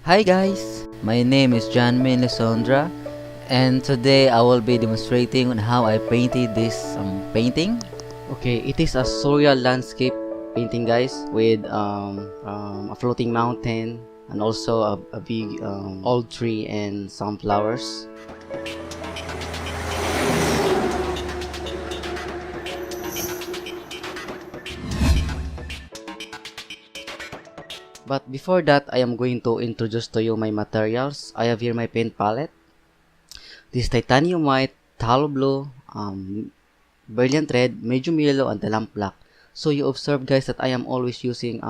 Hi guys, my name is JMLisondra, and today I will be demonstrating on how I painted this painting. Okay, it is a surreal landscape painting, guys, with a floating mountain and also a big old tree and some flowers. But before that, I am going to introduce to you my materials. I have here my paint palette. This titanium white, tallow blue, brilliant red, medium yellow, and the lamp black. So you observe, guys, that I am always using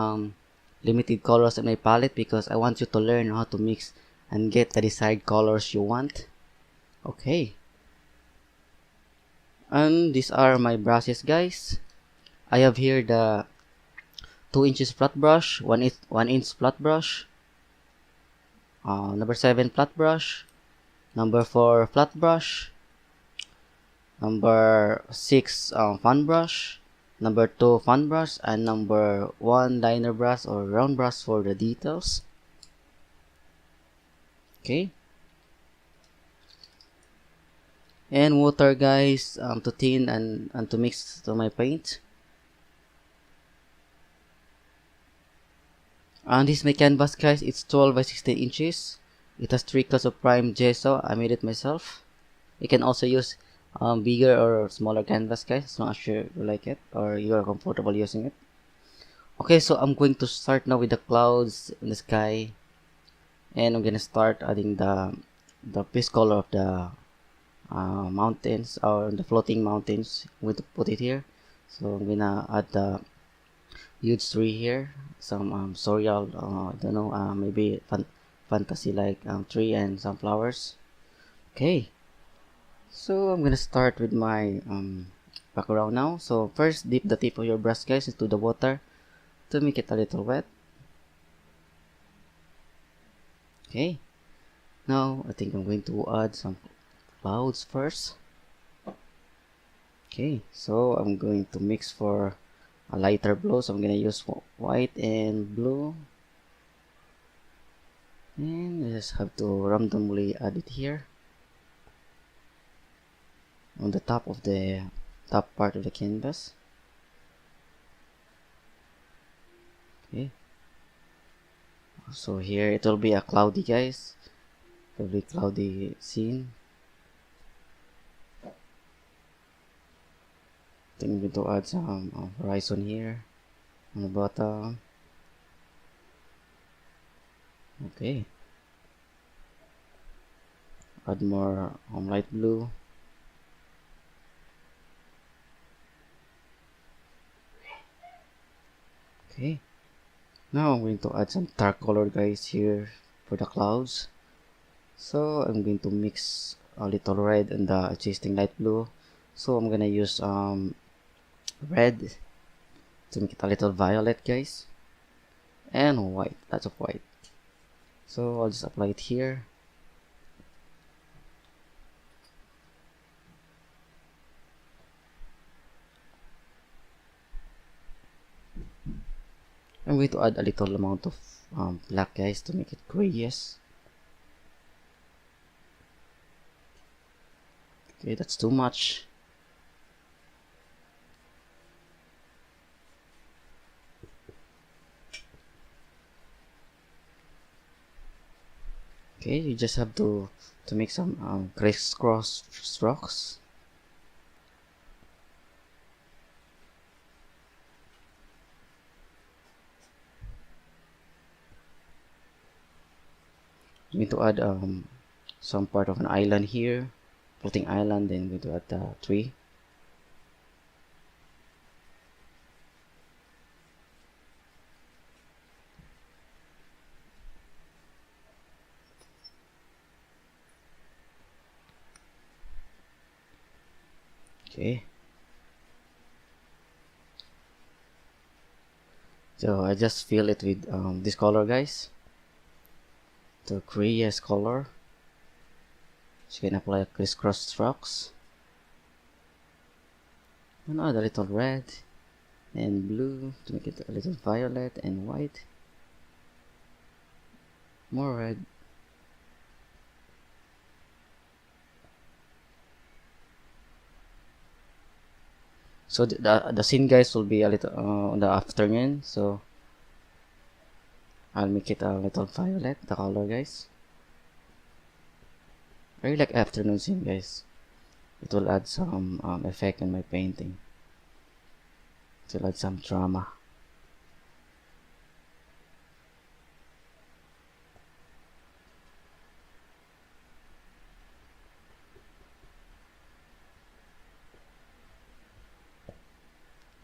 limited colors in my palette because I want you to learn how to mix and get the desired colors you want. Okay. And these are my brushes, guys. I have here the 2 inches flat brush, 1 inch flat brush, number 7 flat brush, number 4 flat brush, number 6 fan brush, number 2 fan brush, and number 1 liner brush or round brush for the details. Okay. And water, guys, to thin and to mix to my paint. And this my canvas, guys, it's 12 by 16 inches. It has 3 coats of prime gesso. I made it myself. You can also use bigger or smaller canvas, guys, as long as you like it or you are comfortable using it. Okay, so I'm going to start now with the clouds in the sky, and I'm gonna start adding the base color of the mountains or the floating mountains. I'm going to put it here. So I'm gonna add the huge tree here, some surreal, I don't know, maybe fantasy like tree and some flowers. Okay, so I'm gonna start with my background now. So first, dip the tip of your brush, guys, into the water to make it a little wet. Okay, now I think I'm going to add some clouds first. Okay, so I'm going to mix for a lighter blue, so I'm gonna use white and blue, and I just have to randomly add it here on the top of the top part of the canvas. Okay, so here it will be a cloudy, guys, it will be cloudy scene. Then I'm going to add some horizon here on the bottom. Okay, add more light blue. Okay, now I'm going to add some dark color, guys, here for the clouds. So I'm going to mix a little red and the adjusting light blue. So I'm gonna use red to make it a little violet, guys, and white, lots of white. So I'll just apply it here. I'm going to add a little amount of black, guys, to make it grayish. Okay, that's too much. Okay, you just have to make some crisscross strokes. I'm going to add some part of an island here, floating island, then going to add the tree. Okay, so I just fill it with this color, guys, the grayish color. So you can apply crisscross strokes and add a little red and blue to make it a little violet and white. More red. So the scene guys will be a little on the afternoon, so I'll make it a little violet, the color guys. I really like afternoon scene guys. It will add some effect in my painting. It will add some drama.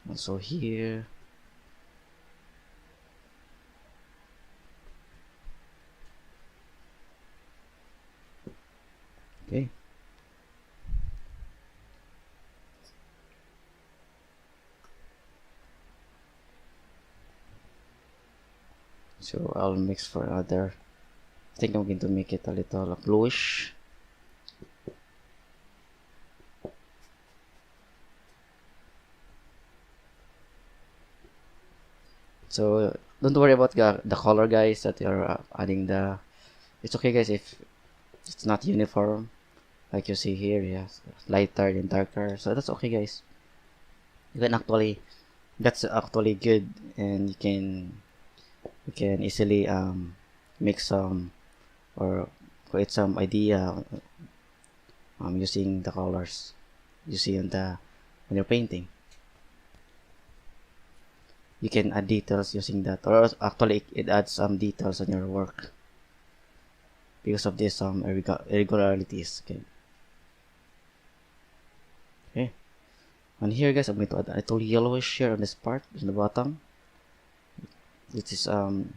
Also here. Okay. So I'll mix for another. I think I'm going to make it a little bluish. So don't worry about the color guys that you're adding the. It's okay guys if it's not uniform. Like you see here, yes, lighter and darker. So that's okay guys. You can actually, that's actually good, and you can easily make some or create some idea using the colors you see on the when you're painting. You can add details using that, or actually it adds some details on your work because of this irregularities. Okay, and here guys I'm going to add a little yellowish here on this part in the bottom. This is some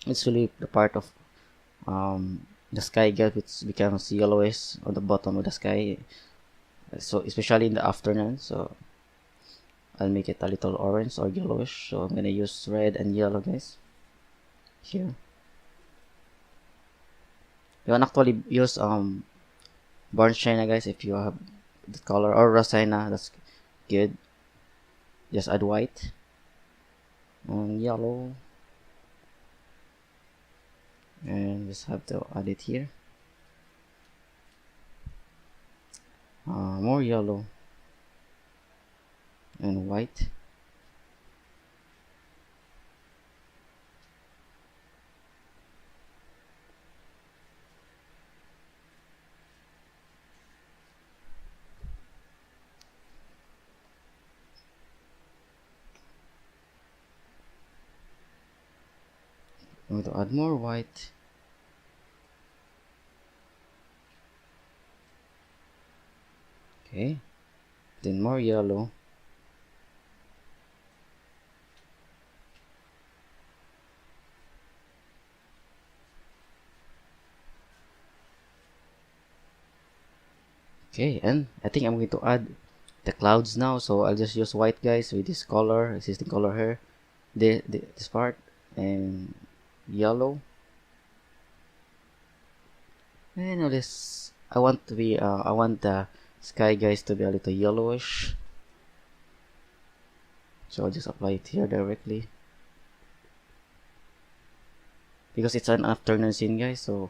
it's really the part of the sky guys, which becomes yellowish on the bottom of the sky, so especially in the afternoon. So I'll make it a little orange or yellowish, so I'm gonna use red and yellow guys here. You can actually use burnt sienna guys if you have the color, or raw sienna, that's good. Just add white and yellow, and just have to add it here. More yellow and white. I'm going to add more white. Okay, then more yellow. Okay, and I think I'm going to add the clouds now, so I'll just use white guys with this color, existing color here, this part, and yellow. And now this, I want to be I want the sky guys to be a little yellowish, so I'll just apply it here directly because it's an afternoon scene guys, so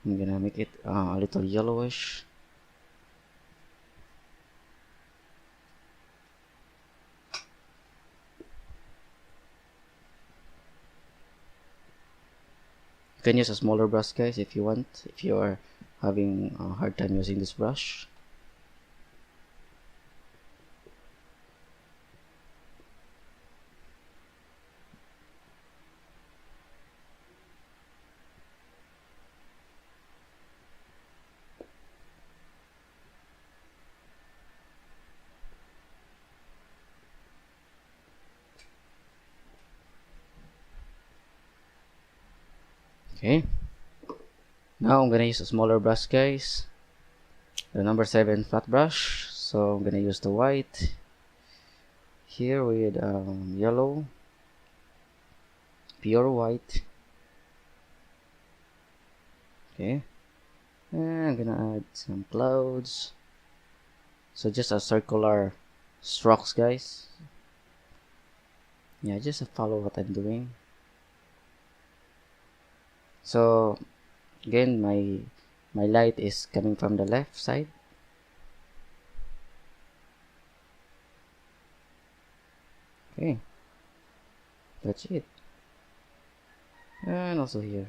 I'm gonna make it a little yellowish. You can use a smaller brush guys if you want, if you are having a hard time using this brush. Okay, now I'm gonna use a smaller brush guys, the number 7 flat brush. So I'm gonna use the white here with yellow, pure white. Okay, and I'm gonna add some clouds, so just a circular strokes guys. Yeah, just follow what I'm doing. So again, my light is coming from the left side. Okay, that's it. And also here,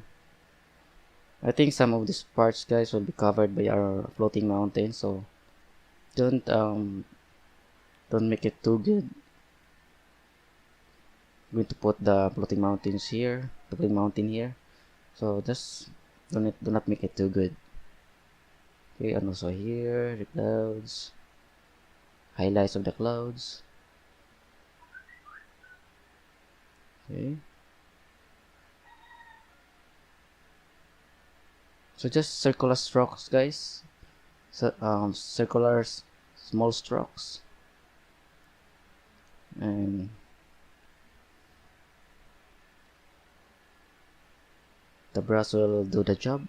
I think some of these parts, guys, will be covered by our floating mountain, so don't make it too good. I'm going to put the floating mountains here, the floating mountain here, so just do not make it too good. Okay, and also here, the clouds, highlights of the clouds. Okay, so just circular strokes, guys. So circular small strokes, and the brush will do the job.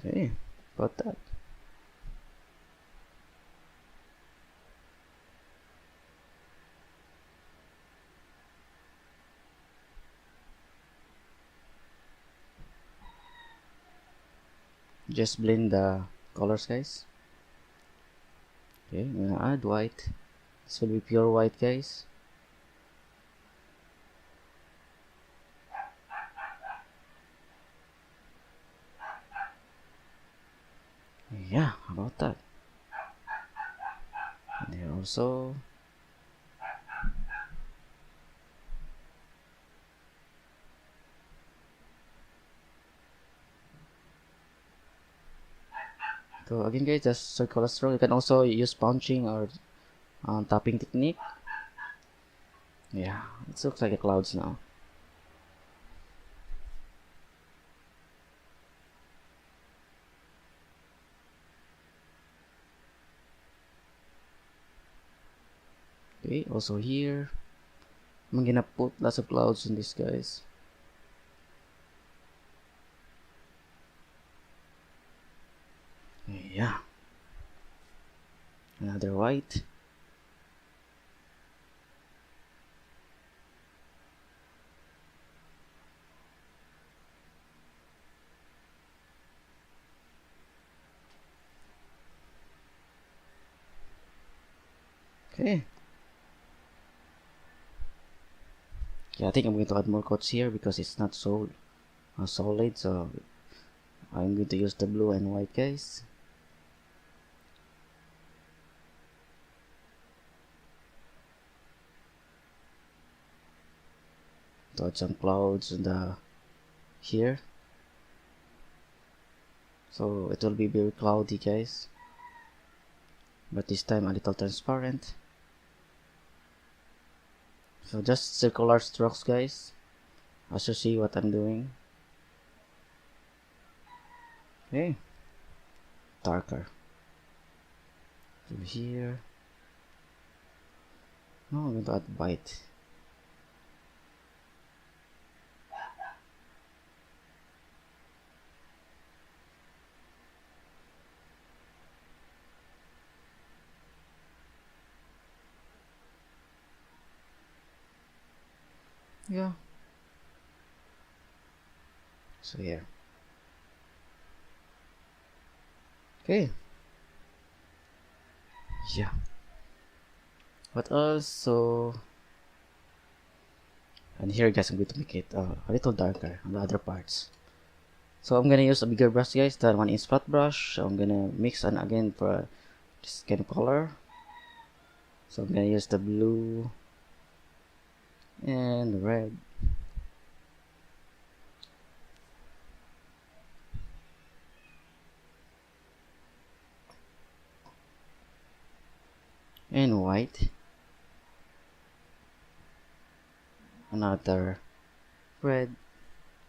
Okay, about that. Just blend the colors, guys. Okay, I'm gonna add white. This will be pure white, guys. Yeah, about that. And here also. So again, guys, just circular stroke. You can also use punching or tapping technique. Yeah, it looks like a clouds now. Okay, also here, I'm gonna put lots of clouds in this, guys. Yeah, another white. Okay. Yeah, I think I'm going to add more coats here because it's not so solid. So I'm going to use the blue and white, guys. To add some clouds in the here. So it will be very cloudy, guys. But this time a little transparent. So just circular strokes, guys, as you see what I'm doing. Okay, darker. So here, no, I'm going to add white. Yeah. So here. Okay. Yeah. What else? So, and here, guys, I'm going to make it a little darker on the other parts. So I'm gonna use a bigger brush, guys. That one is flat brush. So I'm gonna mix and again for this kind of color. So I'm gonna use the blue and the red. And white. Another red.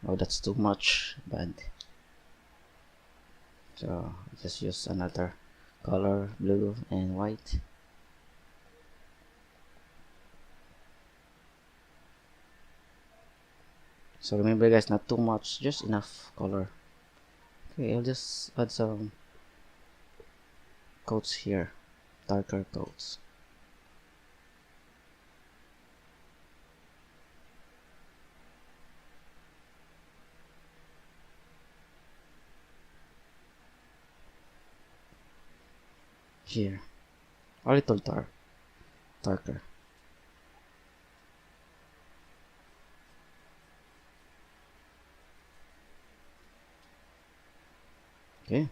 Oh, that's too much, bad. So just use another color, blue and white. So remember guys, not too much, just enough color. Okay, I'll just add some coats here, darker coats. Here, a little darker. Okay.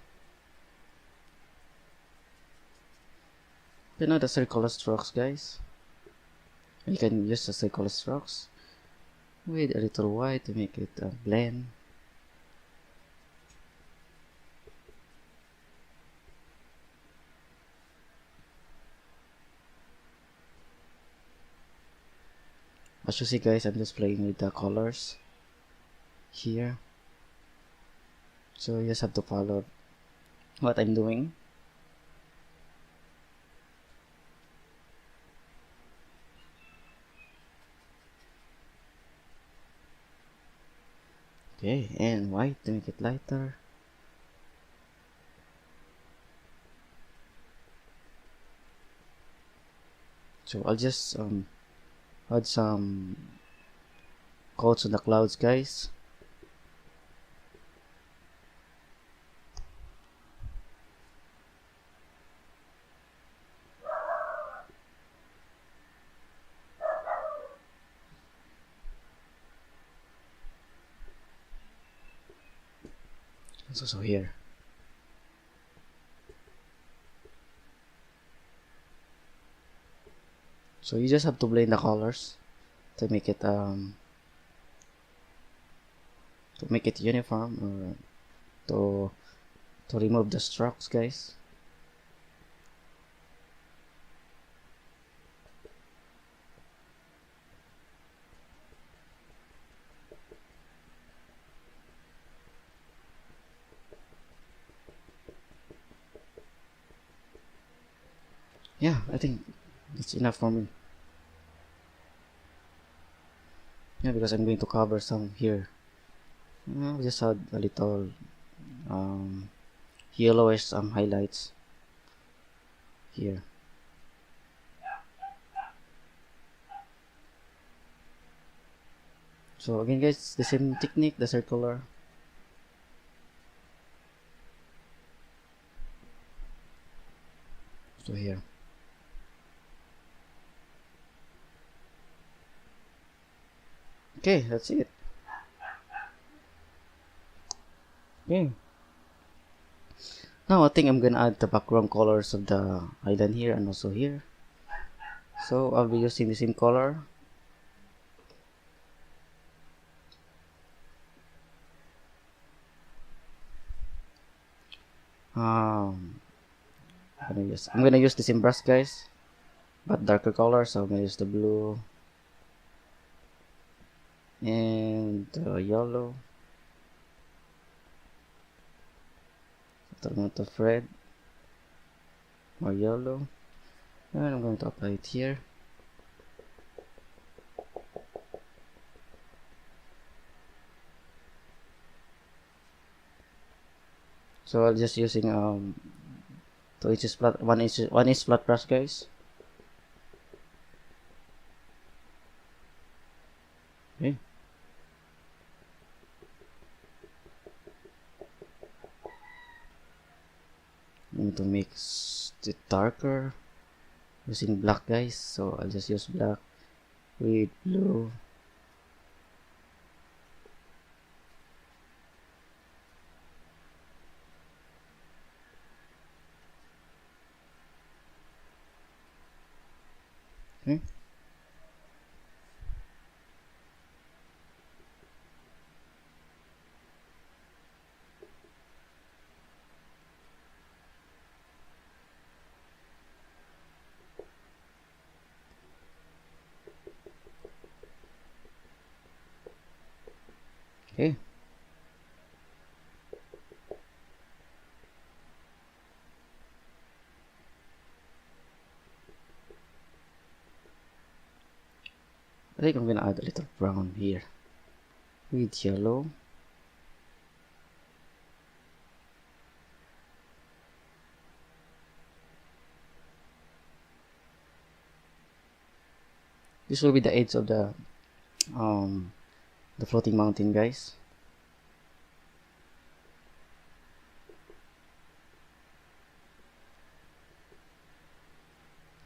You know the circular strokes, guys. You can use the circular strokes with a little white to make it blend. As you see guys, I'm just playing with the colors here. So you just have to follow what I'm doing. Okay, and white to make it lighter. So I'll just add some coats on the clouds, guys. It's also here. So you just have to blend the colors to make it uniform, or to remove the strokes, guys. Yeah, I think it's enough for me. Yeah, because I'm going to cover some here. I'll just add a little yellowish highlights here. So again guys, the same technique, the circular. So here. Okay, that's it. Okay. Now I think I'm gonna add the background colors of the island here and also here. So I'll be using the same color. I'm gonna use the same brush, guys, but darker color. So I'm gonna use the blue and yellow. A little amount of red or yellow, and I'm going to apply it here. So I'm just using 2 inches flat, 1 inch flat brush, guys. Okay. I'm going to mix it darker using black, guys. So I'll just use black with blue. Okay. Okay. I think I'm gonna add a little brown here with yellow. This will be the edge of the floating mountain, guys.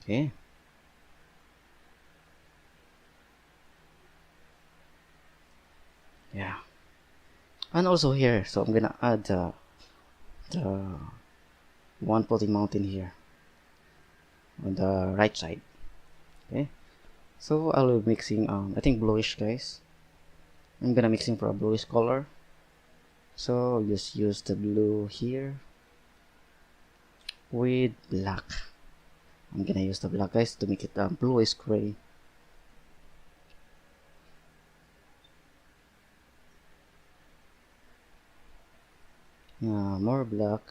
Okay. Yeah. And also here, so I'm gonna add the one floating mountain here on the right side. Okay. So I'll be mixing I think bluish, guys. I'm gonna mixing for a bluish color. So just use the blue here with black. I'm gonna use the black, guys, to make it bluish gray. More black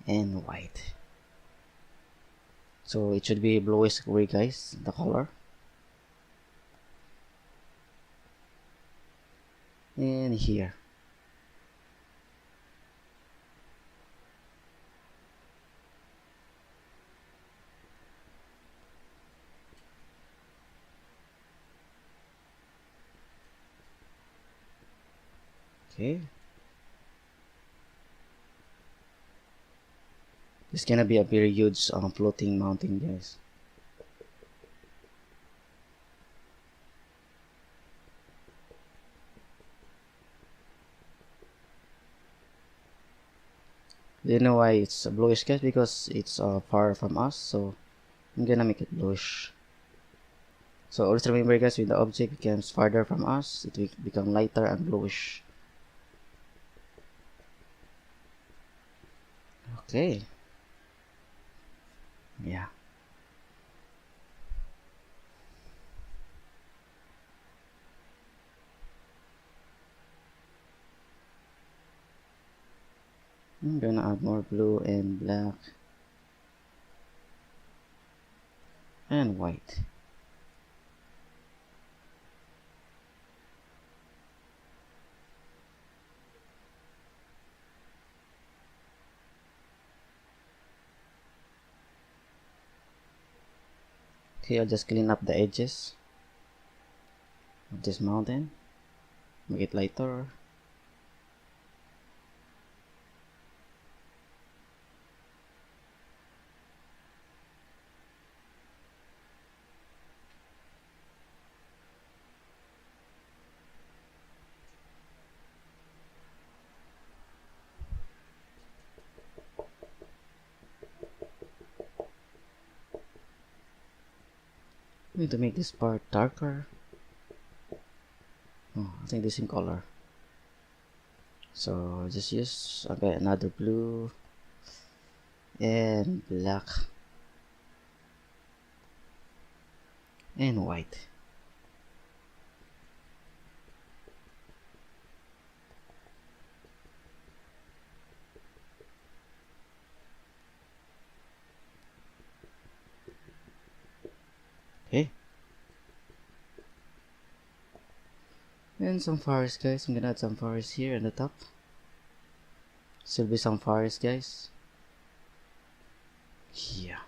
and white. So it should be bluish gray, guys, the color. And here. Okay. It's gonna be a very huge floating mountain, guys. Do you know why it's bluish, guys? Because it's far from us, so I'm gonna make it bluish. So always remember, guys, when the object becomes farther from us, it will become lighter and bluish. Okay. Yeah. I'm gonna add more blue and black and white. Okay, I'll just clean up the edges of this mountain, make it lighter. I'm going to make this part darker. Oh, I think this in color. So just use another blue and black and white. Okay. And some forest, guys. I'm gonna add some forest here on the top. Still be some forest, guys. Yeah.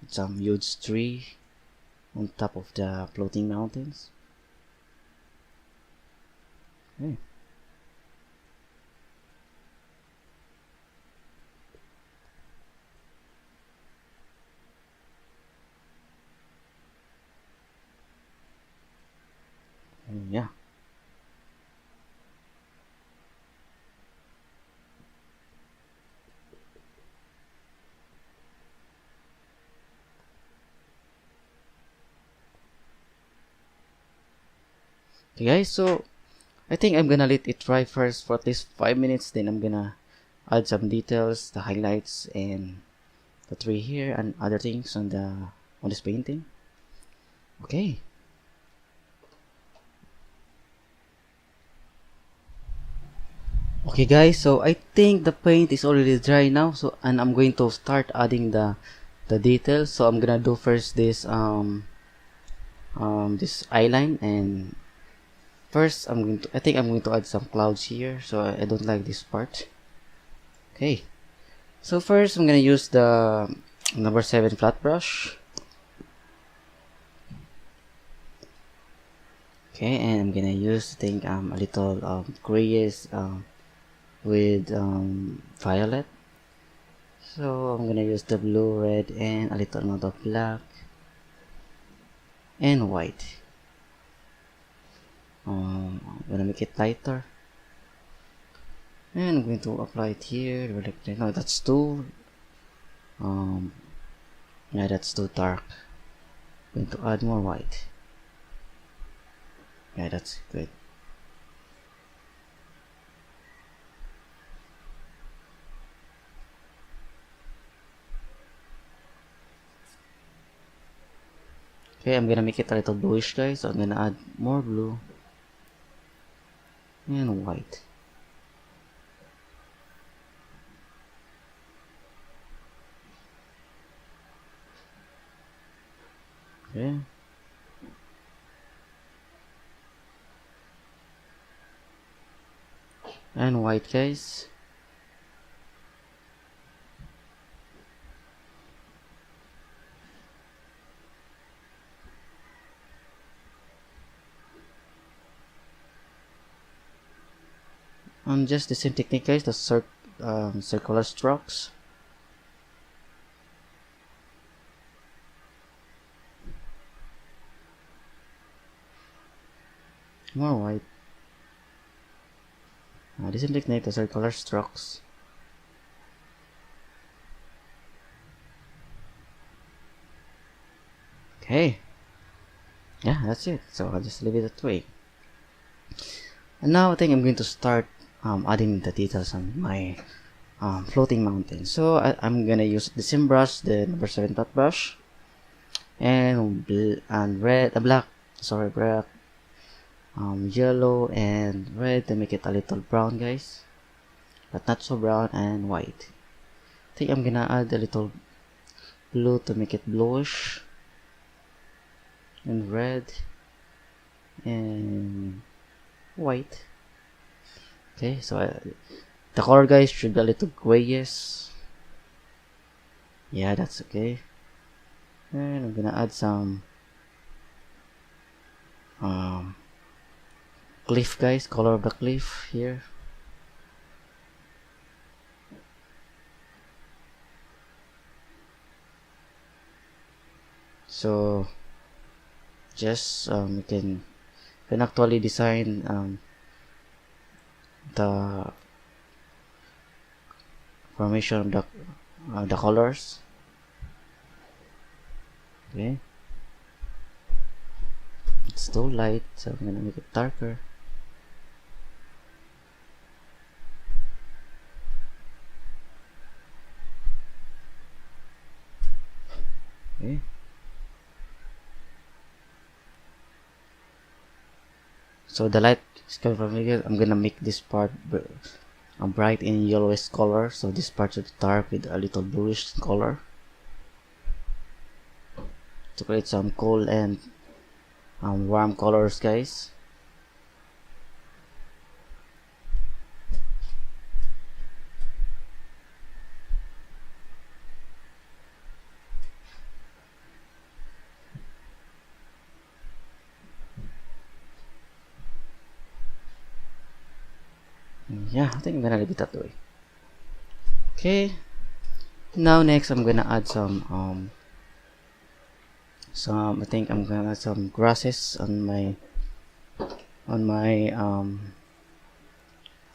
Some huge tree on top of the floating mountains. Okay. Yeah. Okay, guys, so I think I'm gonna let it dry first for at least 5 minutes, then I'm gonna add some details, the highlights and the tree here and other things on this painting. Okay. Okay, guys, so I think the paint is already dry now, so and I'm going to start adding the details. So I'm gonna do first this this eyeline. And first I think I'm going to add some clouds here, so I don't like this part. Okay, so first I'm gonna use the number 7 flat brush. Okay, and I'm gonna use, I think, a little grayish with violet. So I'm gonna use the blue, red, and a little amount of black and white. I'm gonna make it lighter, and I'm going to apply it here. No, that's too yeah, that's too dark. I'm going to add more white. Yeah, that's good. Okay, I'm gonna make it a little bluish, guys, so I'm gonna add more blue and white. Okay. And white, guys. Just the same technique, guys, the circular strokes. More white. The same technique, the circular strokes. Okay. Yeah, that's it. So I'll just leave it that way. And now I think I'm going to start adding the details on my floating mountain. So I'm gonna use the same brush, the number 7 dot brush, and black, yellow and red to make it a little brown, guys, but not so brown, and white. I think I'm gonna add a little blue to make it bluish, and red and white. Okay, so the color, guys, should be a little grayish. Yeah, that's okay. And I'm gonna add some cliff, guys, color of the cliff here. So just you can actually design the formation of the colors. Okay, it's too light, so I'm gonna make it darker. Okay. So the light is coming from here. I'm gonna make this part bright in yellowish color, so this part should be dark with a little bluish color to create some cool and warm colors, guys. Yeah, I think I'm gonna leave it that way. Okay, now next I'm gonna add some I think I'm gonna add some grasses on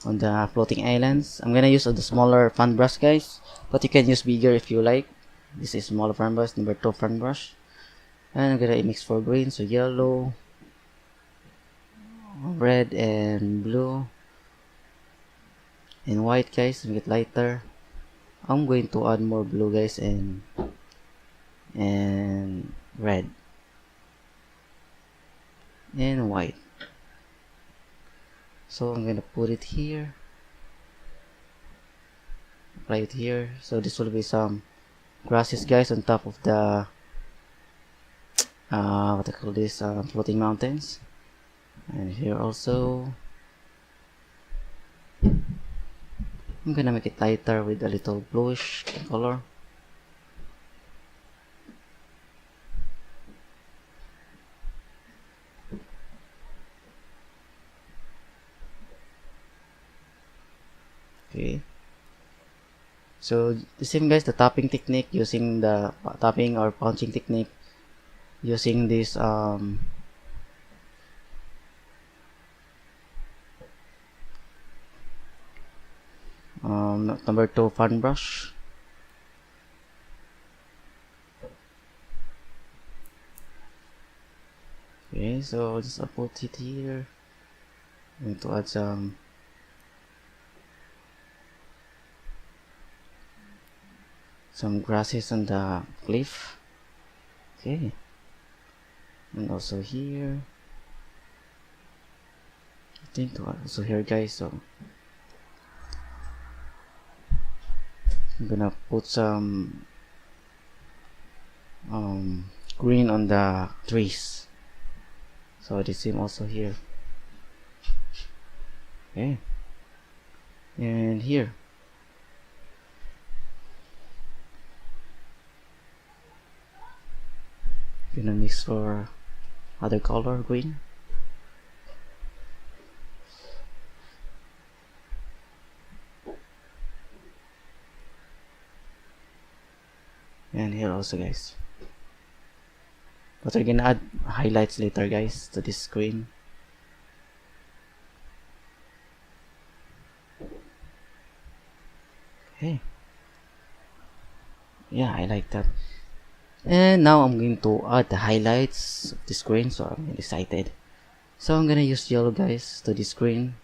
the floating islands. I'm gonna use the smaller fan brush, guys, but you can use bigger if you like. This is smaller fan brush, number 2 fan brush, and I'm gonna mix for green, so yellow, red, and blue, and white, guys, to make it lighter. I'm going to add more blue, guys, and red and white. So I'm gonna put it here, apply it here. So this will be some grasses, guys, on top of the what I call this, floating mountains. And here also, I'm gonna make it lighter with a little bluish color. Okay. So the same guys, the tapping technique, using the tapping or punching technique, using this number 2 fan brush. Okay, so just put it here. I'm going to add some grasses on the cliff. Okay, and also here. I think also here guys, so I'm gonna put some green on the trees, so the same also here. Okay, and here gonna mix for other color green. And here also guys, but we're gonna add highlights later guys to this screen. Okay, yeah, I like that. And now I'm going to add the highlights of the screen, so I'm excited. So I'm gonna use yellow guys to the screen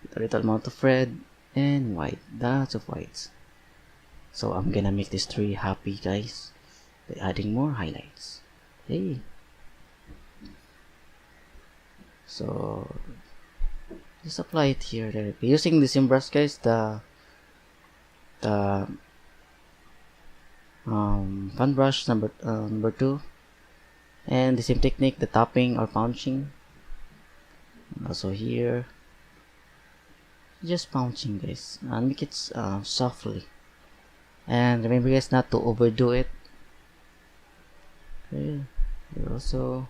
with a little amount of red and white, lots of whites. So I'm gonna make this tree happy guys by adding more highlights. Hey, so just apply it here directly using the same brush guys, the fan brush number 2, and the same technique, the tapping or punching. And also here, just punching guys, and make it softly, and remember guys not to overdo it. Okay, here also.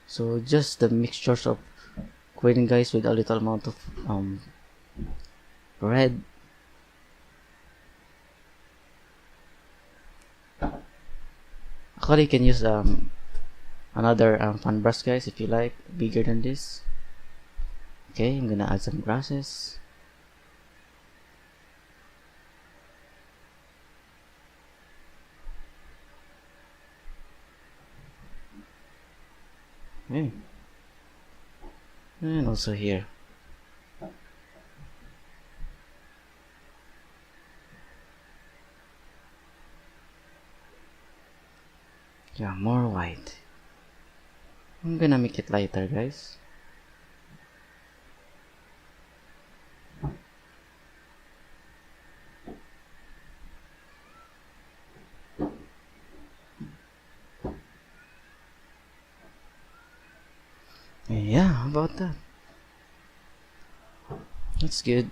So just the mixtures of green guys with a little amount of red. Actually, you can use another fan brush guys if you like, bigger than this. Okay, I'm gonna add some grasses. Okay. And also here. Yeah, more white. I'm gonna make it lighter guys. Yeah, how about that? That's good.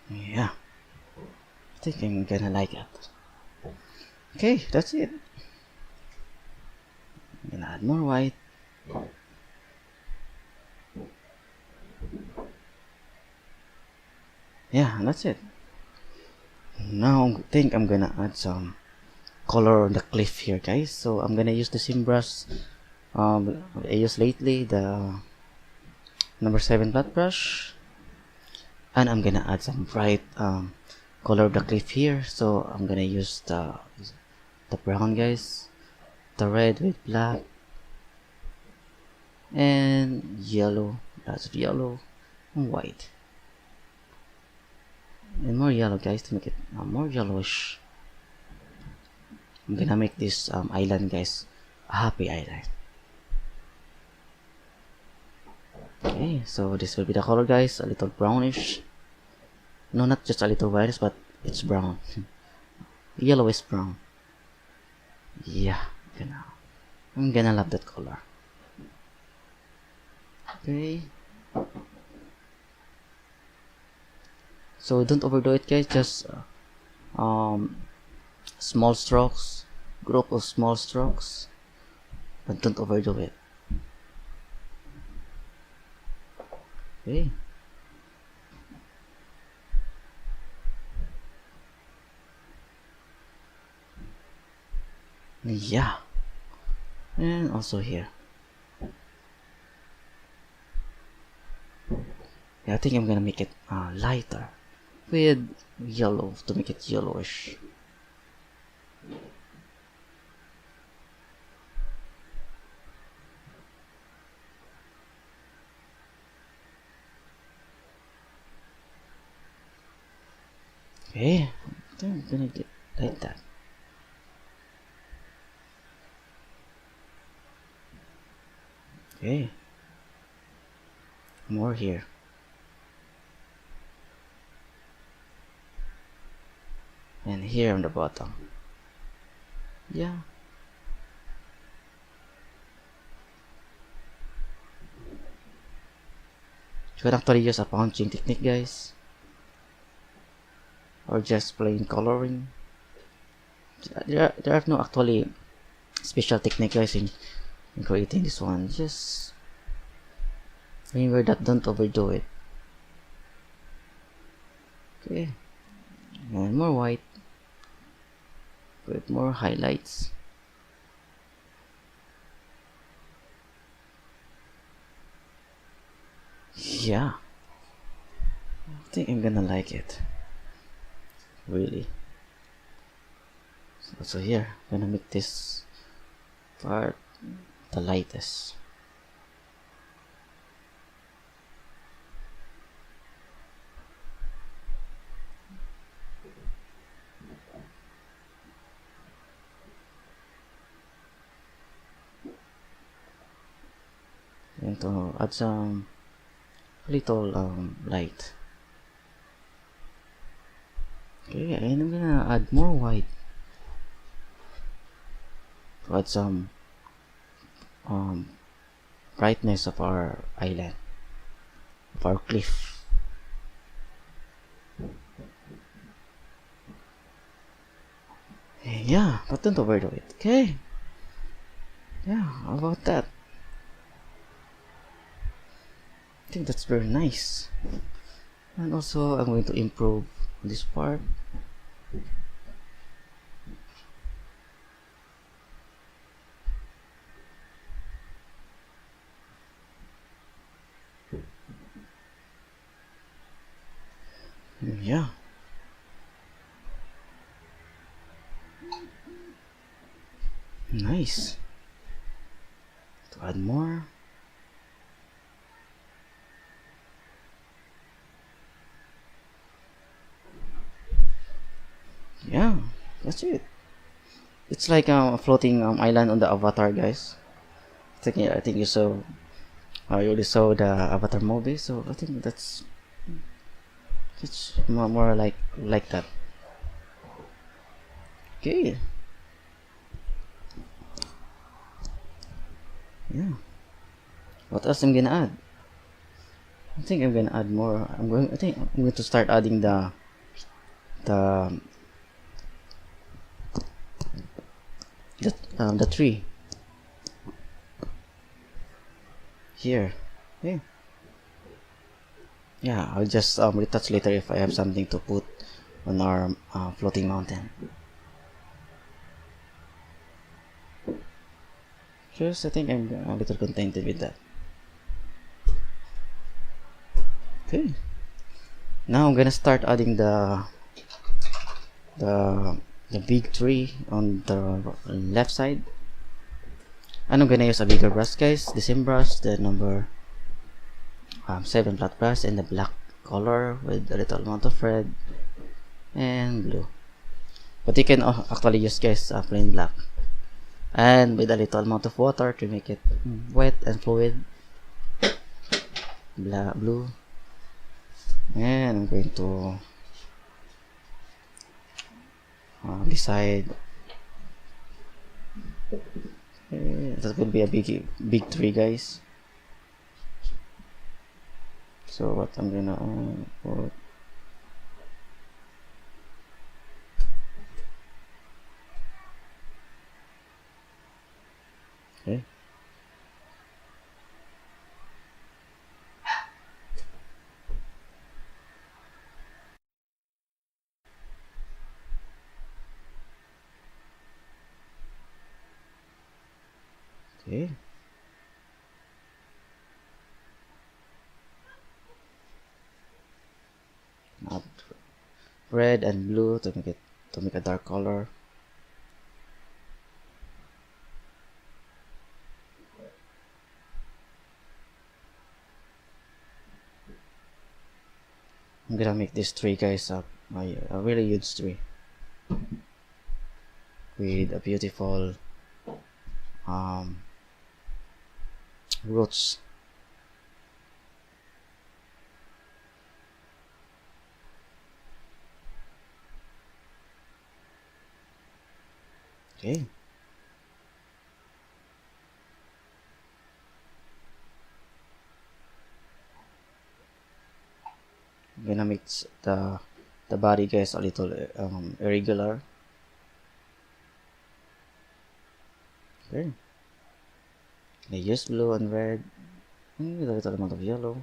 Yeah, I think I'm gonna like it. Okay, that's it. I'm gonna add more white. Yeah, that's it. Now I think I'm gonna add some color on the cliff here guys, so I'm gonna use the same brush I used lately, the number 7 flat brush, and I'm gonna add some bright color of the cliff here. So I'm gonna use the brown guys, the red with black, and yellow, lots of yellow and white, and more yellow guys to make it more yellowish. I'm gonna make this island guys a happy island. Okay, so this will be the color, guys. A little brownish. No, not just a little whitish, but it's brown. Yellowish brown. Yeah, I'm gonna love that color. Okay. So don't overdo it, guys. Just small strokes, group of small strokes, but don't overdo it. Okay. Yeah, and also here. Yeah, I think I'm gonna make it lighter with yellow to make it yellowish. Okay, I think I'm gonna get like that. Okay, more here. And here on the bottom. Yeah. You can actually use a punching technique, guys, or just plain coloring. There are no actually special technique, guys, in creating this one. Just remember that, don't overdo it. Okay, and more white with more highlights. Yeah, I think I'm gonna like it, really. So here, I'm gonna make this part the lightest. And to add some little light. Okay, and I'm gonna add more white to add some brightness of our island, of our cliff. Yeah, but don't overdo it. Okay. Yeah, how about that? I think that's very nice. And also, I'm going to improve this part. Yeah. Nice. To add more. Yeah, that's it. It's like a floating island on the Avatar, guys. I think you saw. You already saw the Avatar movie, so I think it's more like that. Okay. Yeah. What else I'm gonna add? I think I'm gonna add more. I think I'm going to start adding the the tree here. Yeah. Yeah, I'll just retouch later if I have something to put on our floating mountain. Just I think I'm a little contented with that. Okay. Now I'm gonna start adding the big tree on the left side. And I'm gonna use a bigger brush, guys. The same brush, the number 7 flat brush, and the black color with a little amount of red and blue. But you can actually use, guys, plain black, and with a little amount of water to make it wet and fluid. blue, and I'm going to decide. That would be a big tree, guys. So what I'm gonna put. Okay. Okay. Add red and blue to make a dark color. I'm gonna make this tree, guys, up a really huge tree with a beautiful roots. Okay. I'm gonna make the body, guys, a little irregular. Okay. I use blue and red with a little amount of yellow.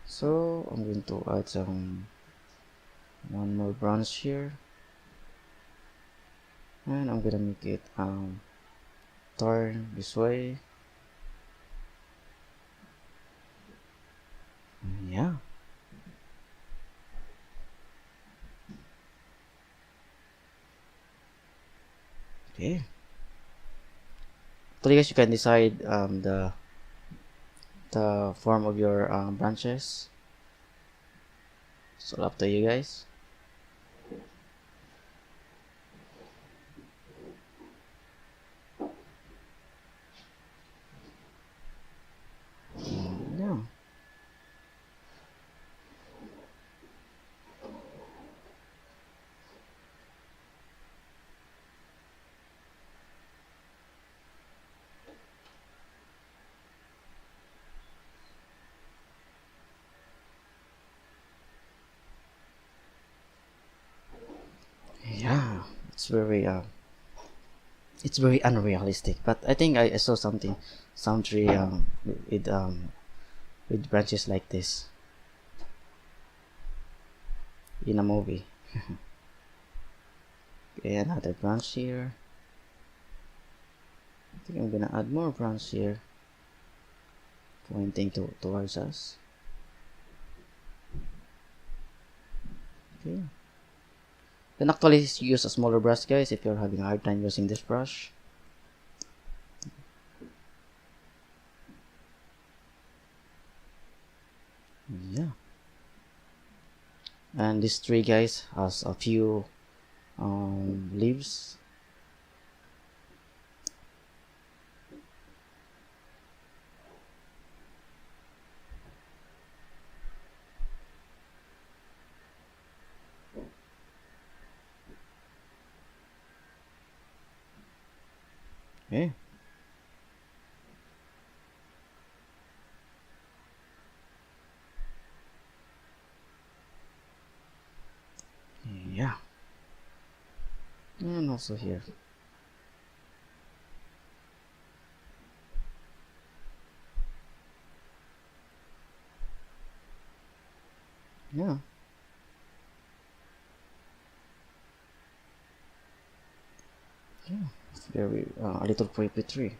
So I'm going to add one more bronze here, and I'm gonna make it turn this way. Yeah. Okay. So you guys, you can decide the form of your branches. It's all up to you guys. Yeah. Yeah. It's very unrealistic, but I think I saw some tree with branches like this in a movie. Okay, another branch here. I think I'm gonna add more branch here, pointing towards us. Okay. You can actually use a smaller brush, guys, if you're having a hard time using this brush. Yeah. And this tree, guys, has a few leaves. Okay. Yeah. And also here. Yeah. Yeah. It's very a little creepy tree.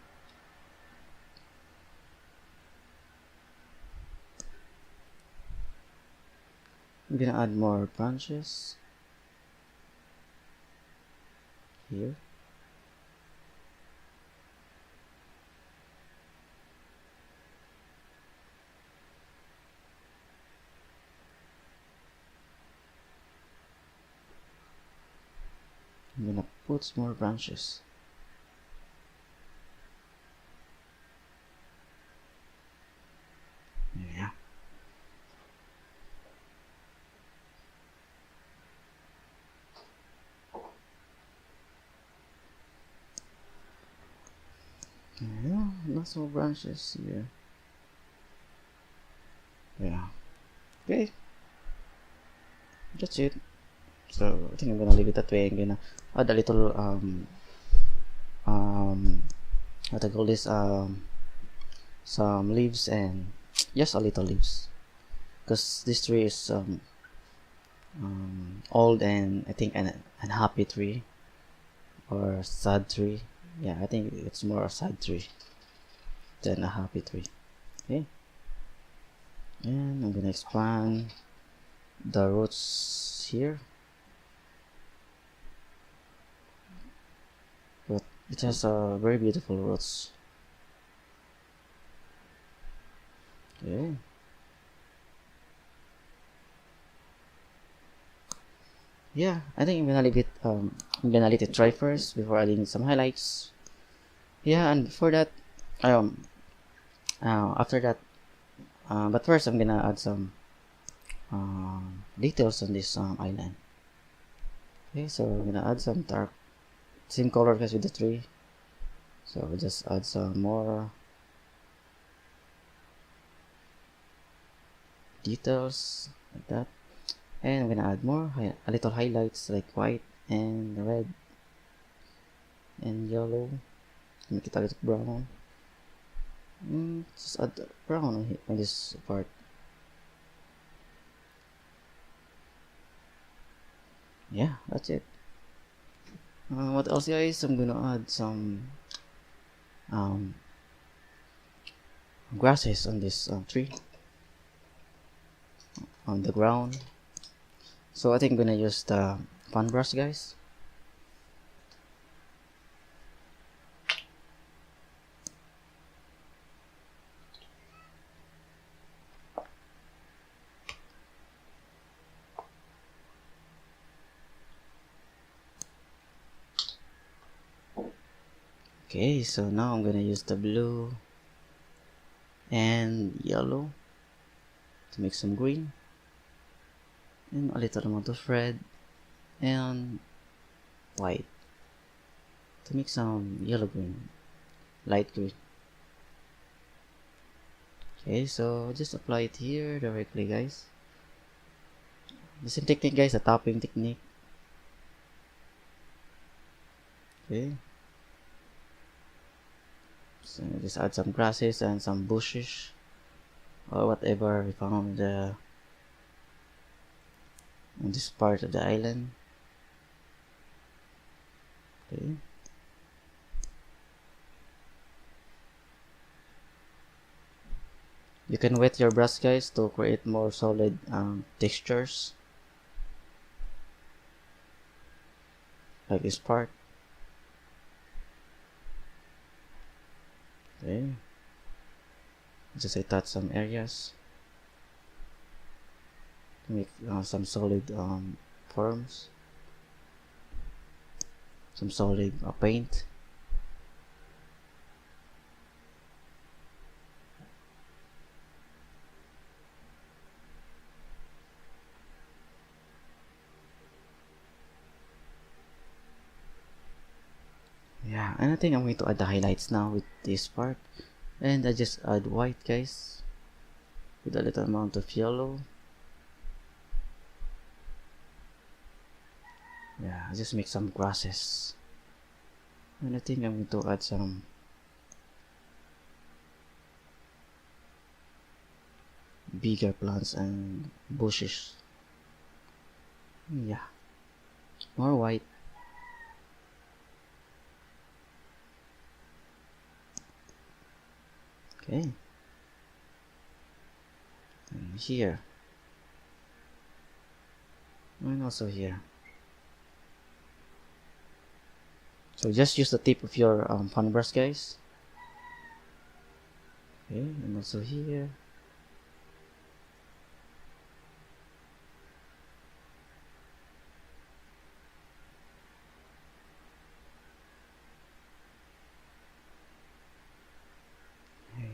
I'm gonna add more branches here. I'm gonna put some more branches. not so branches here. Yeah. Okay. That's it. So I think I'm gonna leave it that way. I'm gonna add a little what I call this some leaves and just a little leaves, because this tree is old and I think an happy tree or sad tree. Yeah, I think it's more a sad tree than a happy tree. Okay, and I'm gonna expand the roots here, but it has a very beautiful roots. Okay. Yeah, I think I'm gonna let it dry first before adding some highlights. Yeah, and before that, um, after that, but first I'm gonna add some details on this island. Okay, so I'm gonna add some dark, same color as with the tree. So we'll just add some more details like that, and I'm gonna add more a little highlights like white and red and yellow. Make it a little brown. Just add brown on this part. Yeah, that's it. What else, guys? I'm gonna add some um, grasses on this tree on the ground. So I think I'm gonna use the fan brush, guys. Okay, so now I'm gonna use the blue and yellow to make some green, and a little amount of red and white to make some yellow green, light green. Okay, so just apply it here directly, guys. The same technique, guys, a topping technique. Okay, so just add some grasses and some bushes or whatever we found on this part of the island. Okay, you can wet your brush, guys, to create more solid textures like this part. Okay, just I touch some areas to make some solid forms, some solid paint. Yeah, and I think I'm going to add the highlights now with this part, and I just add white, guys, with a little amount of yellow. Yeah, I just make some grasses, and I think I'm going to add some bigger plants and bushes. Yeah, more white. Okay, and here, and also here. So just use the tip of your fan brush, guys. Okay, and also here.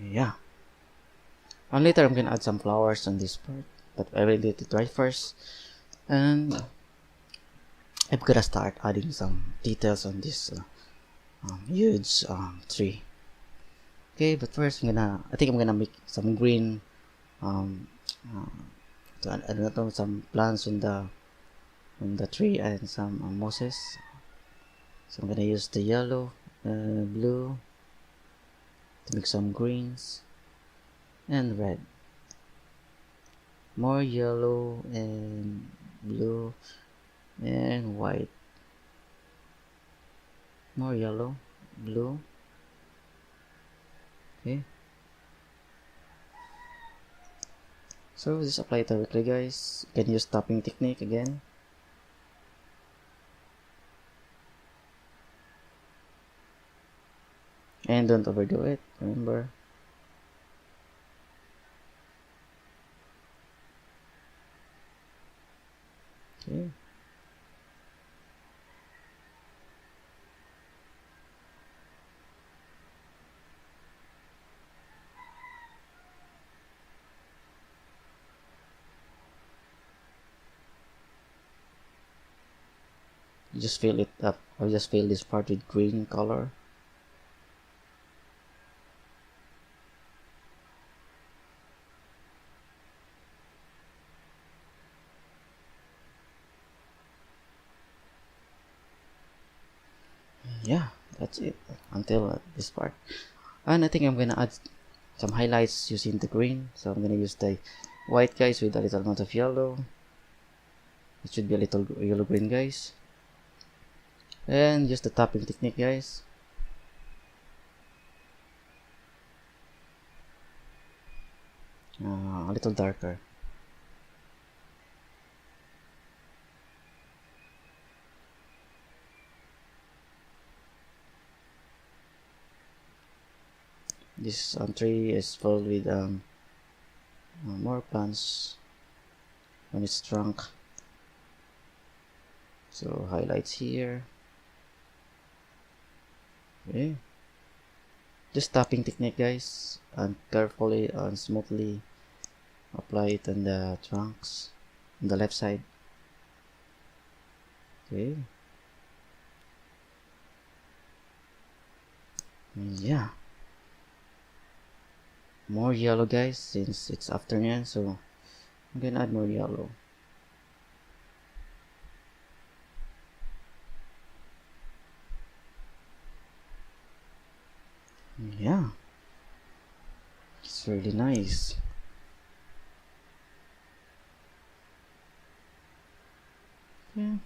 Yeah, and later I'm gonna add some flowers on this part, but I will let it dry first, and I'm gonna start adding some details on this huge tree. Okay, but first I think I'm gonna make some green, um, uh, I don't know, some plants on the tree and some mosses. So I'm gonna use the yellow, blue to make some greens and red. More yellow and blue and white. More yellow, blue. Okay. So just apply it directly, guys. You can use tapping technique again. And don't overdo it, remember. Okay. You just fill it up, or just fill this part with green color. Yeah, that's it until this part. And I think I'm gonna add some highlights using the green. So I'm gonna use the white, guys, with a little amount of yellow. It should be a little yellow green, guys. And use the tapping technique, guys. A little darker. This tree is full with more plants when it's trunk. So highlights here. Okay. Just tapping technique, guys, and carefully and smoothly apply it on the trunks on the left side. Okay. Yeah. More yellow, guys, since it's afternoon, so I'm gonna add more yellow. Yeah. It's really nice. Yeah.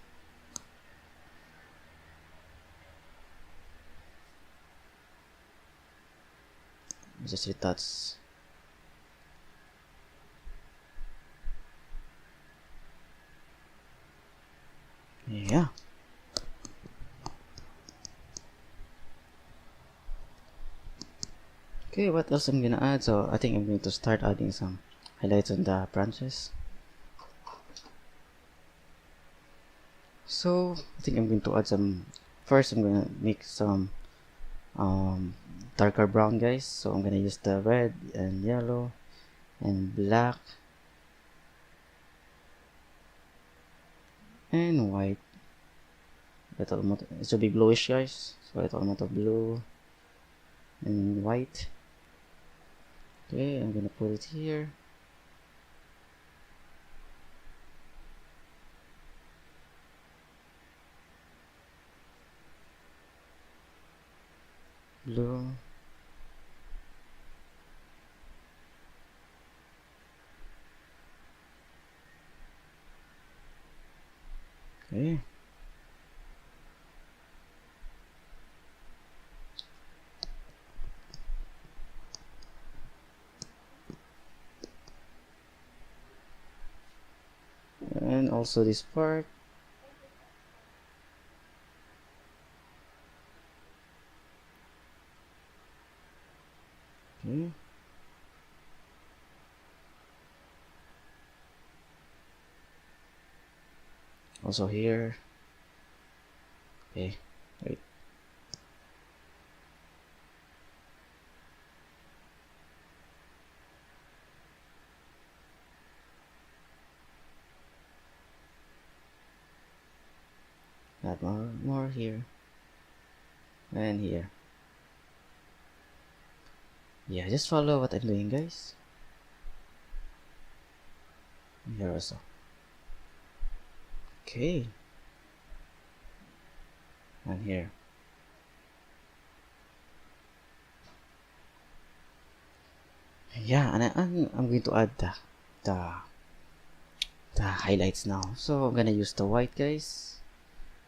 Just retouch. Yeah. Okay, what else I'm gonna add? So I think I'm going to start adding some highlights on the branches. So I think I'm going to add some. First, I'm gonna make some darker brown, guys. So I'm gonna use the red and yellow and black and white. Little amount. It should be bluish, guys. So little amount of blue and white. Okay, I'm gonna put it here. Blue. Okay. And also this part. Okay. Also here. Okay. Wait. Add more here. And here. Yeah, just follow what I'm doing, guys. Here also. Okay. And here. Yeah, and I'm going to add the the highlights now. So I'm gonna use the white, guys,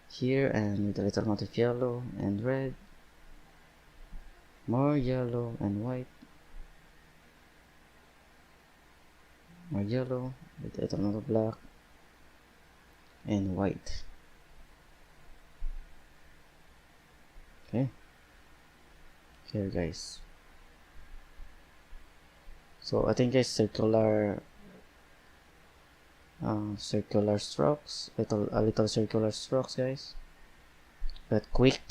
here, and with a little amount of yellow and red, more yellow and white, more yellow with a little amount of black and white. Okay, here, guys. So I think, guys, circular strokes, a little circular strokes, guys, but quick.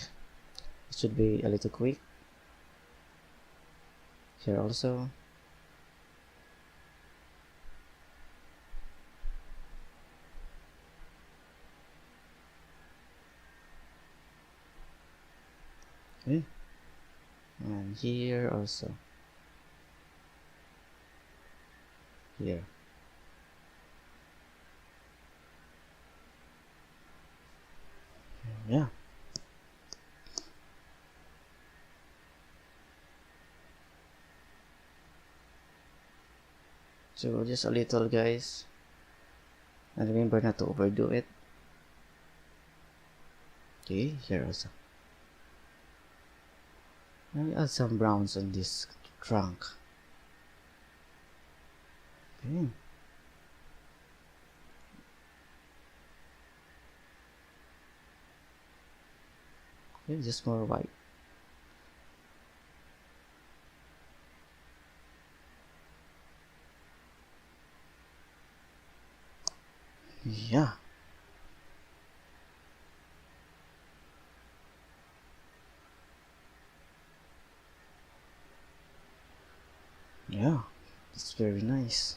It should be a little quick. Here also. Okay. And here also. Here. Yeah. So just a little, guys, and remember not to overdo it. Okay, here also. Now we add some browns on this trunk. Okay. Okay, just more white. Yeah. Yeah, it's very nice.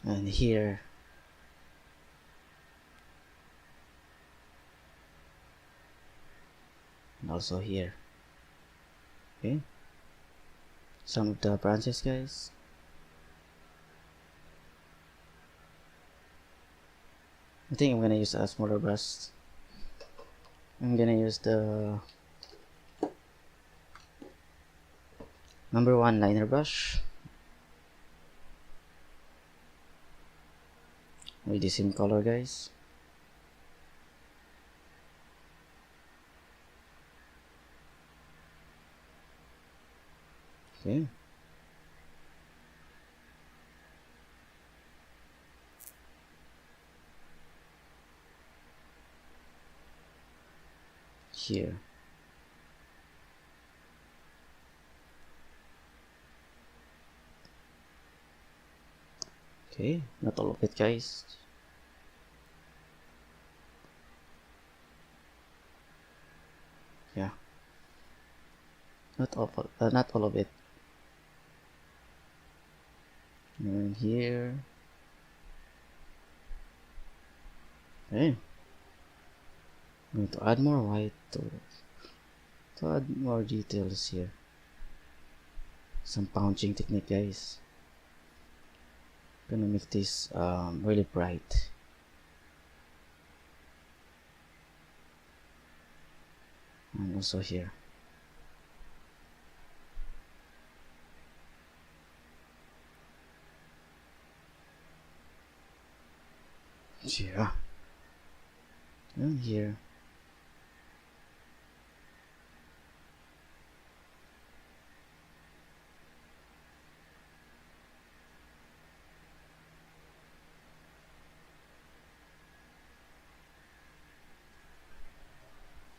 And here. And also here. Okay. Some of the branches, guys. I think I'm gonna use a smaller brush. I'm gonna use the #1 liner brush with the same color, guys. Okay. Here. Okay, not all of it, guys. Yeah, not all of it. And here. Okay. I'm going to add more white to add more details here. Some punching technique, guys. Gonna make this really bright. And also here. Yeah. And here.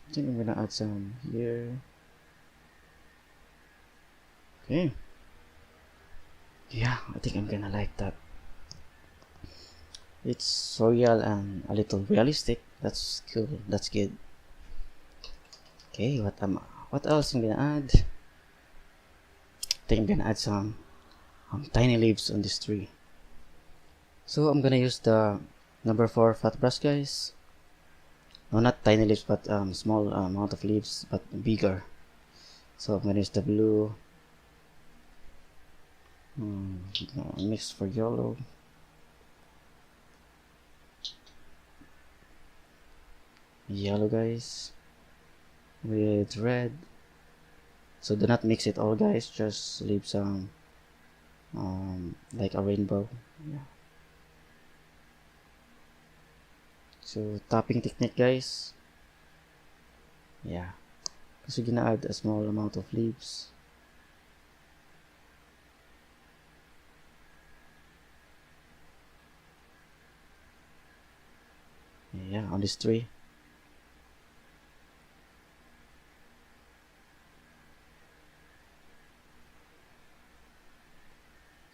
I think I'm gonna add some here. Okay. Yeah, I think I'm gonna like that. It's surreal and a little realistic. That's cool. That's good. Okay, what else I'm gonna add? I think I'm gonna add some tiny leaves on this tree. So I'm gonna use the #4 flat brush, guys. no, not tiny leaves, but small amount of leaves, but bigger. So I'm gonna use the blue, mix for yellow. Yellow, guys, with red. So do not mix it all, guys, just leave some like a rainbow. Yeah. So tapping technique, guys. Yeah, because we're gonna add a small amount of leaves. Yeah, on this tree.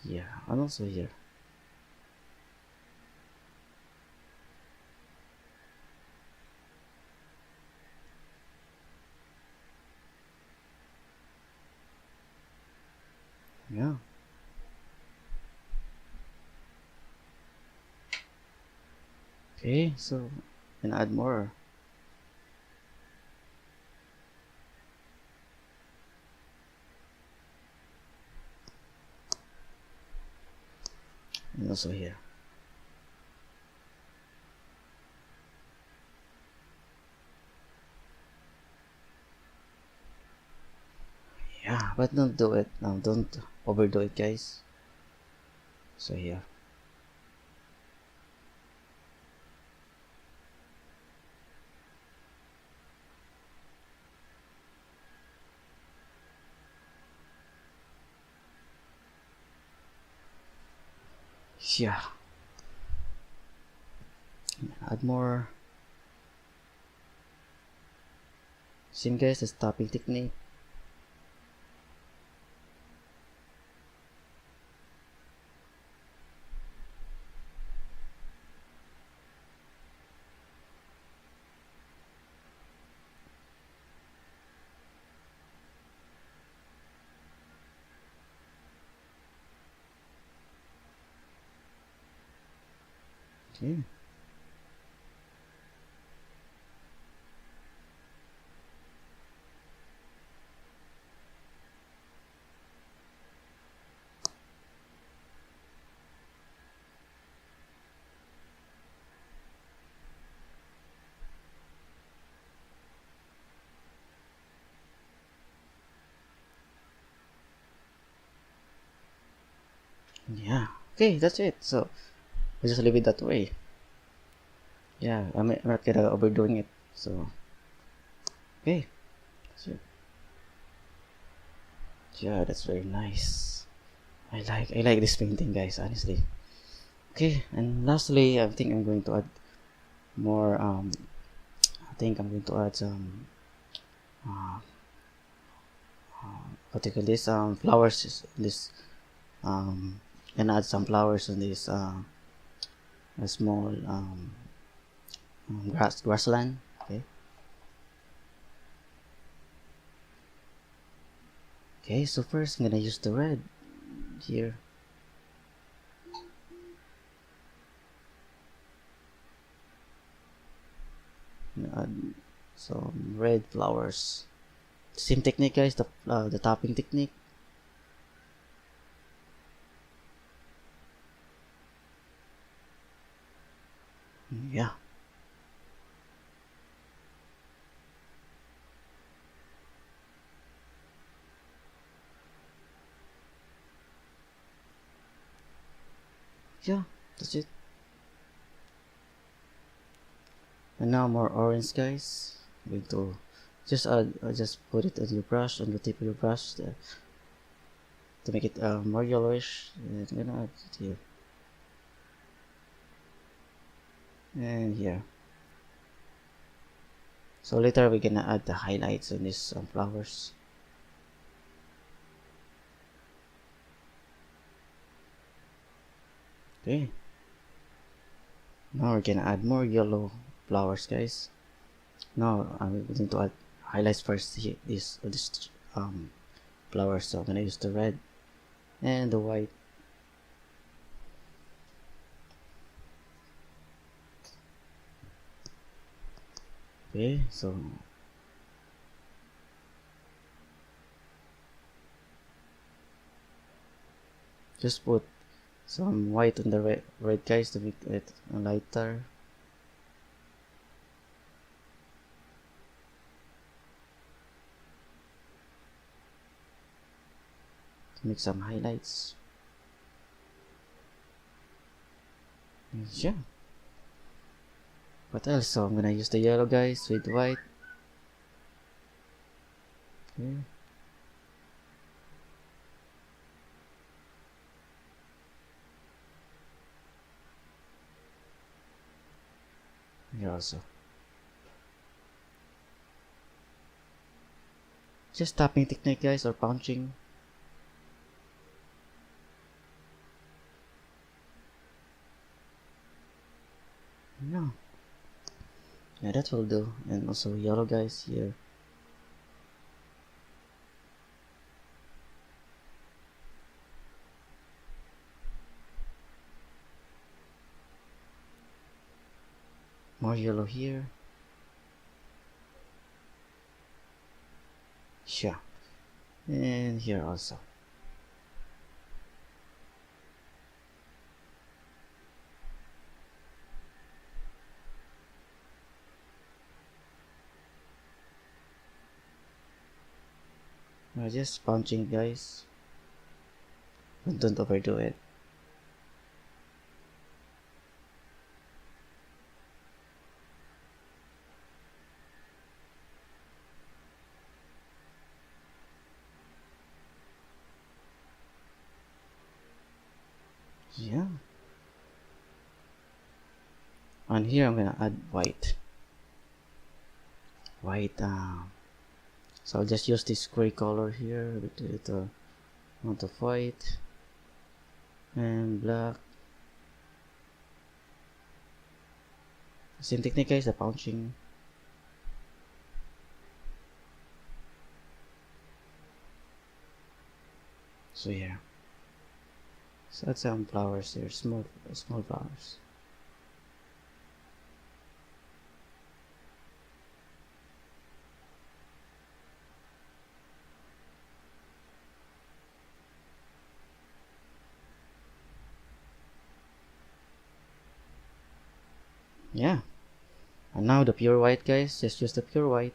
Yeah, and also here. Yeah. Okay, so can add more. And also here. Yeah, but don't do it. Don't overdo it, guys. So here. Yeah. Add more. Same, guys, as tapping technique. Okay. Yeah. Okay, that's it. So we just leave it that way. Yeah, I'm not gonna overdoing it. So okay. So yeah, that's very nice. I like this painting, guys, honestly. Okay, and lastly, I think I'm going to add more. I think I'm going to add some. Uh, what do you call this? Flowers. This. And add some flowers on this. A small grassland. Okay. Okay. So first, I'm gonna use the red here. Add some red flowers. Same technique, guys. The topping technique. Yeah. Yeah. That's it. And now more orange, guys. I'm going to just put it on your brush, on the tip of your brush, to make it more yellowish. And I'm gonna add it here and here. So later we're gonna add the highlights on these flowers. Okay. Now we're gonna add more yellow flowers, guys. Now I'm going to add highlights first. Here, this flowers. So I'm gonna use the red and the white. Okay, so just put some white on the red guys to make it lighter. To make some highlights. Yeah. What else? So I'm gonna use the yellow guys with white. Okay. Here also. Just tapping technique guys or punching. Yeah. Yeah, that will do. And also yellow guys here. More yellow here. Yeah. And here also. Just punching guys. Don't overdo it. Yeah. And here I'm gonna add white. White. So I'll just use this gray color here with a little amount of white and black. Same technique guys, the punching. So yeah. So add some flowers here, small flowers. Yeah. And now the pure white guys, just use the pure white.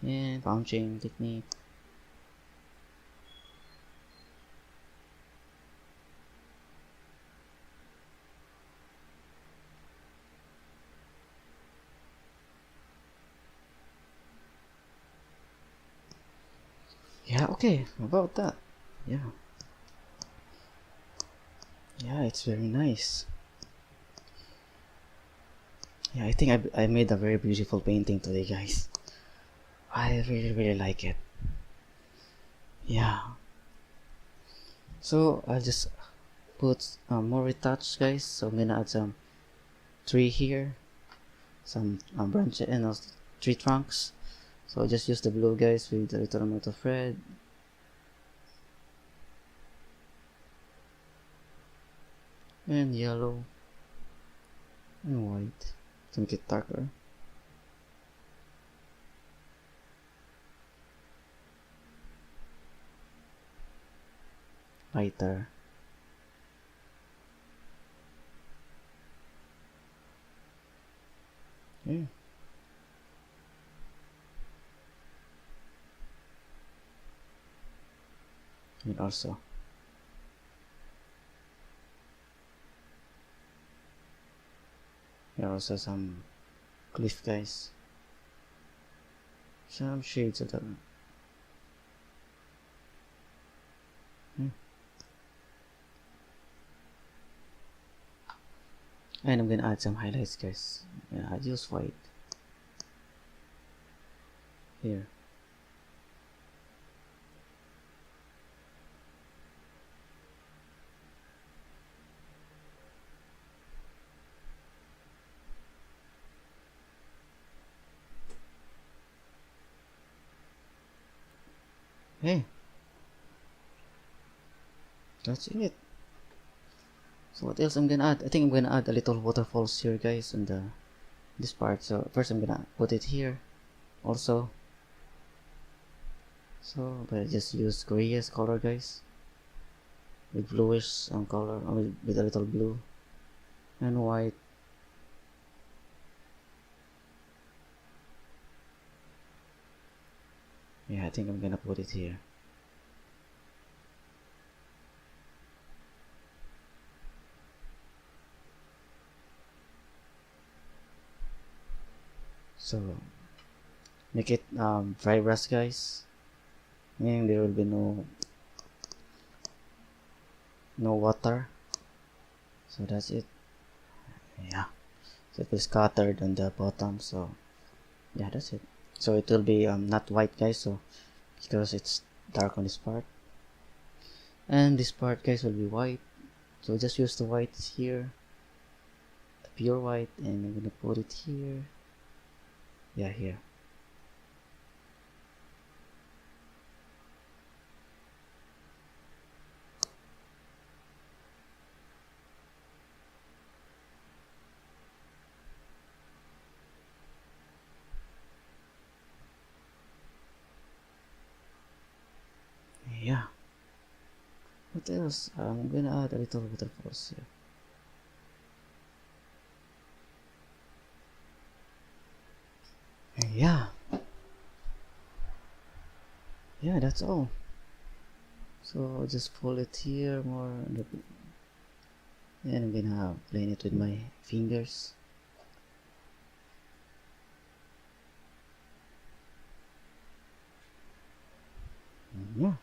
And punching technique. Yeah, okay, about that. Yeah. Yeah, it's very nice. Yeah, I think I made a very beautiful painting today guys. I really like it. Yeah. So I'll just put more retouch guys. So I'm gonna add some tree here, some branches and also tree trunks. So I'll just use the blue guys with a little amount of red. And yellow. And white to make it darker. Lighter. Yeah. And also here also some cliff guys. Some shades of the and I'm gonna add some highlights guys. Yeah, I use white here. Hey, that's it. So what else I'm gonna add? I think I'm gonna add a little waterfalls here guys on the this part. So first I'm gonna put it here also. So but I just use grayish color, guys, with bluish color, with a little blue and white. Yeah, I think I'm gonna put it here. So make it dry brush, guys, meaning there will be no water. So that's it. Yeah, so it will scattered on the bottom. So yeah, that's it. So it will be not white, guys, so because it's dark on this part, and this part, guys, will be white. So just use the white here, the pure white, and I'm gonna put it here. Yeah, here. Yeah. What else? I'm gonna add a little waterfalls here. Yeah. Yeah, that's all. So I'll just pull it here more, and I'm gonna blend it with my fingers. Yeah.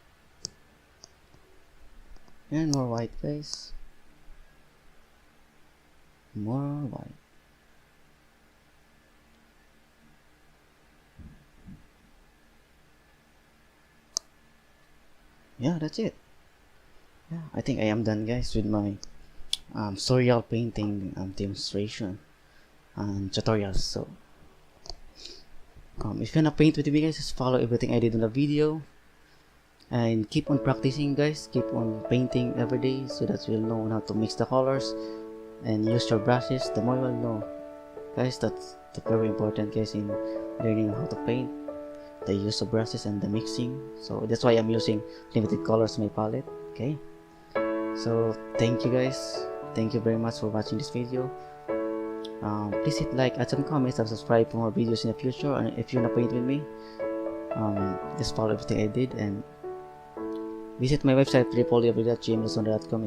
And more white, guys. More white. Yeah, that's it. Yeah, I think I am done, guys, with my Surreal painting demonstration and tutorials. So if you wanna paint with me, guys, just follow everything I did in the video and keep on practicing, guys. Keep on painting every day so that you'll know how to mix the colors and use your brushes. The more you'll know, guys, that's very important, guys, in learning how to paint, the use of brushes and the mixing. So that's why I'm using limited colors in my palette. Okay, so thank you, guys. Thank you very much for watching this video. Please hit like, add some comments, and subscribe for more videos in the future. And if you wanna paint with me, just follow everything I did and visit my website www.JMLisondra.com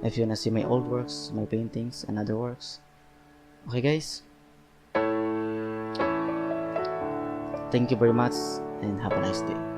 if you wanna see my old works, my paintings, and other works. Okay, guys. Thank you very much and have a nice day.